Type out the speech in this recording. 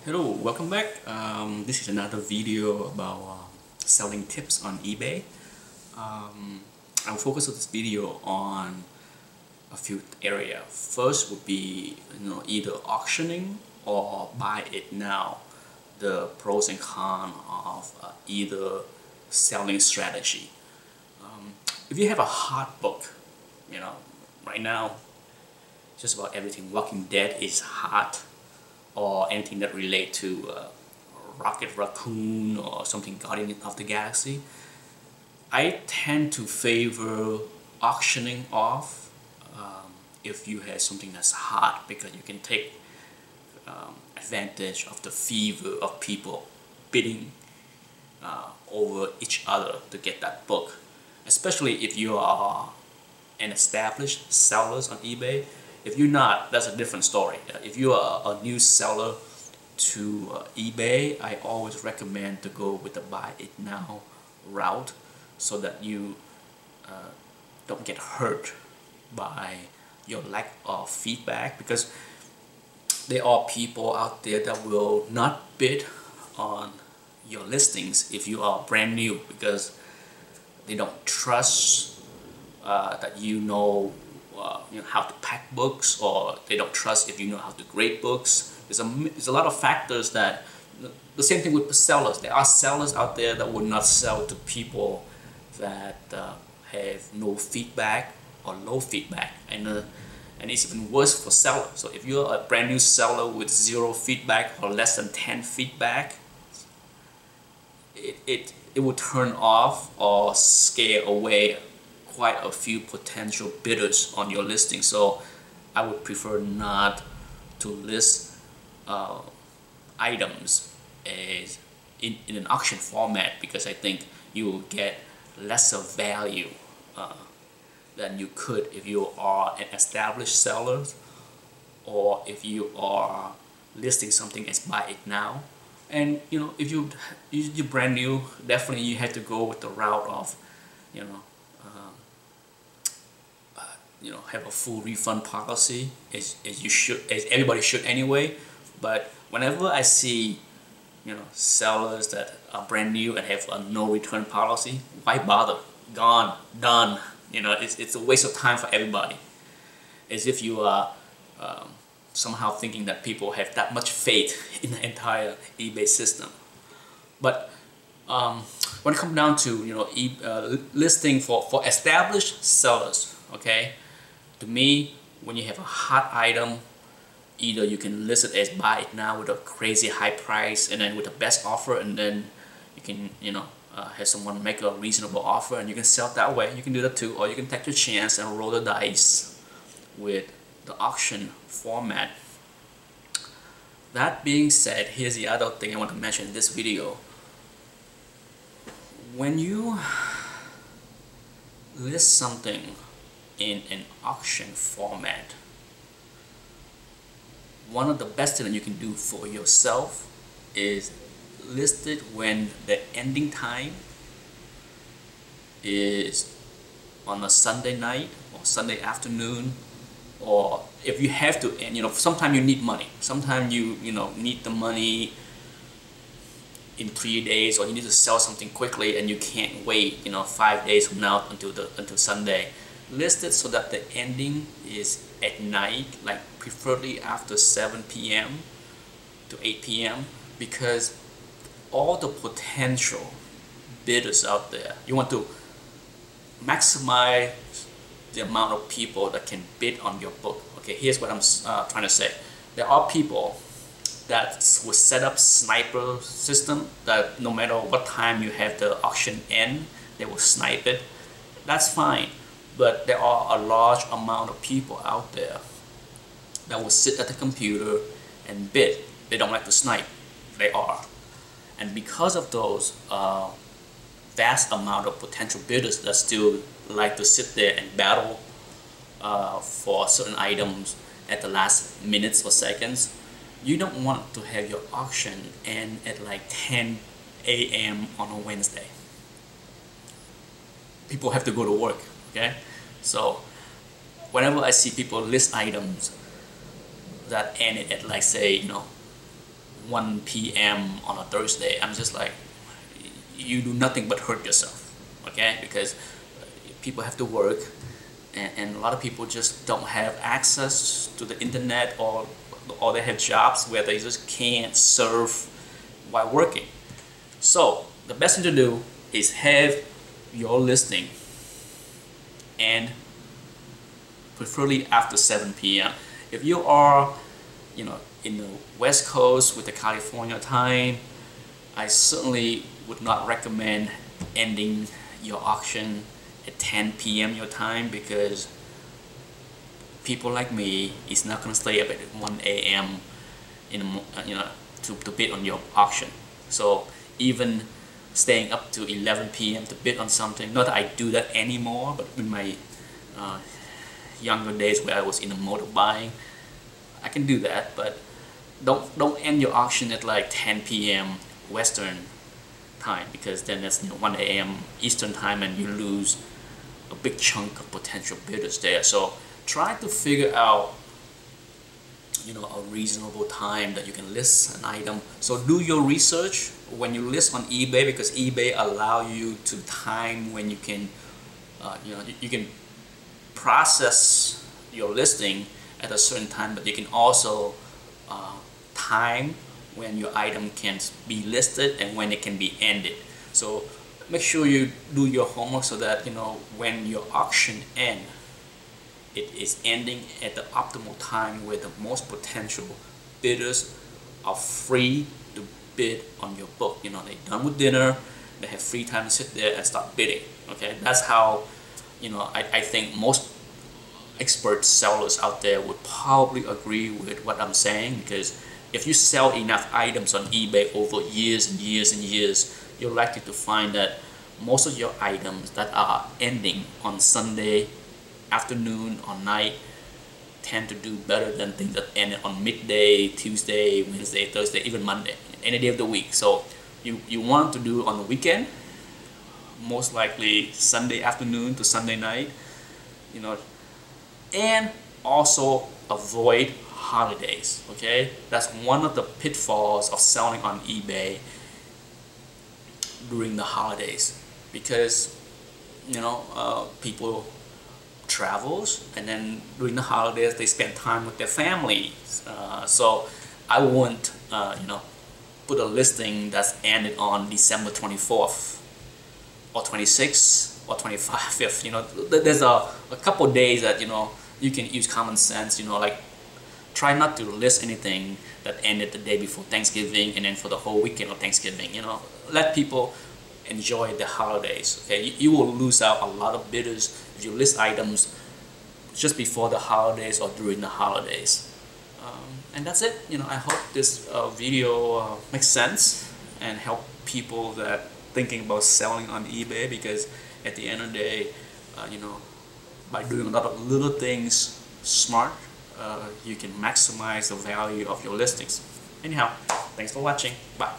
Hello, welcome back. This is another video about selling tips on eBay. I'll focus on this video on a few areas. First would be either auctioning or buy it now. The pros and cons of either selling strategy. If you have a hot book, right now just about everything Walking Dead is hot, or anything that relate to Rocket Raccoon or something Guardian of the Galaxy, I tend to favor auctioning off if you have something that's hot, because you can take advantage of the fever of people bidding over each other to get that book. Especially if you are an established sellers on eBay. If you're not, that's a different story. If you are a new seller to eBay, I always recommend to go with the buy it now route, so that you don't get hurt by your lack of feedback, because there are people out there that will not bid on your listings if you are brand new, because they don't trust that how to pack books, or they don't trust if you know how to grade books. There's a lot of factors that, the same thing with sellers. There are sellers out there that will not sell to people that have no feedback or low feedback, and it's even worse for sellers. So if you're a brand new seller with 0 feedback or less than 10 feedback, it will turn off or scare away quite a few potential bidders on your listing. So I would prefer not to list items as in an auction format, because I think you will get lesser value than you could if you are an established seller, or if you are listing something as buy it now. And if you're brand new, definitely you have to go with the route of have a full refund policy, as everybody should anyway. But whenever I see sellers that are brand new and have a no return policy, why bother? Gone, done. It's a waste of time for everybody. As if you are somehow thinking that people have that much faith in the entire eBay system. But when it comes down to listing for established sellers, okay, to me, when you have a hot item, either you can list it as buy it now with a crazy high price, and then with the best offer, and then you can have someone make a reasonable offer and you can sell it that way. You can do that too, or you can take your chance and roll the dice with the auction format. That being said, here's the other thing I want to mention in this video. When you list something in an auction format, one of the best things you can do for yourself is list it when the ending time is on a Sunday night or Sunday afternoon, or if you have to, and sometimes you need money, sometimes you need the money in 3 days, or you need to sell something quickly and you can't wait 5 days from now until Sunday. List it so that the ending is at night, like preferably after 7 p.m. to 8 p.m. because all the potential bidders out there, you want to maximize the amount of people that can bid on your book. Okay, here's what I'm trying to say. There are people that will set up sniper system that no matter what time you have the auction end, they will snipe it. That's fine. But there are a large amount of people out there that will sit at the computer and bid. They don't like to snipe. They are. And because of those vast amount of potential bidders that still like to sit there and battle for certain items at the last minutes or seconds, you don't want to have your auction end at like 10 a.m. on a Wednesday. People have to go to work. Okay, so whenever I see people list items that end at like say 1 p.m. on a Thursday, I'm just like, you do nothing but hurt yourself, okay? Because people have to work, and a lot of people just don't have access to the internet, or they have jobs where they just can't serve while working. So the best thing to do is have your listing, and preferably after 7 p.m. If you are, you know, in the West Coast with the California time, I certainly would not recommend ending your auction at 10 p.m. your time, because people like me is not going to stay up at 1 a.m. in the, you know, to bid on your auction. So even staying up to 11 p.m. to bid on something, not that I do that anymore, but in my younger days where I was in the motor buying, I can do that. But don't end your auction at like 10 p.m. Western time, because then that's 1 a.m. Eastern time, and you lose a big chunk of potential bidders there. So try to figure out, a reasonable time that you can list an item. So do your research when you list on eBay, because eBay allow you to time when you can, you can process your listing at a certain time, but you can also time when your item can be listed and when it can be ended. So make sure you do your homework so that when your auction ends, it is ending at the optimal time where the most potential bidders are free to bid on your book. They're done with dinner, they have free time to sit there and start bidding. Okay, that's how I think most expert sellers out there would probably agree with what I'm saying, because if you sell enough items on eBay over years and years and years, you're likely to find that most of your items that are ending on Sunday afternoon or night tend to do better than things that end on midday, Tuesday, Wednesday, Thursday, even Monday, any day of the week. So you want to do on the weekend, most likely Sunday afternoon to Sunday night, and also avoid holidays. Okay, that's one of the pitfalls of selling on eBay during the holidays, because people travels, and then during the holidays they spend time with their families. So I wouldn't put a listing that's ended on December 24th or 26th or 25th. There's a couple days that you can use common sense. Like, try not to list anything that ended the day before Thanksgiving and then for the whole weekend of Thanksgiving. Let people enjoy the holidays. Okay, you will lose out a lot of bidders if you list items just before the holidays or during the holidays. And that's it. I hope this video makes sense and help people that thinking about selling on eBay, because at the end of the day, by doing a lot of little things smart, you can maximize the value of your listings. Anyhow, thanks for watching. Bye.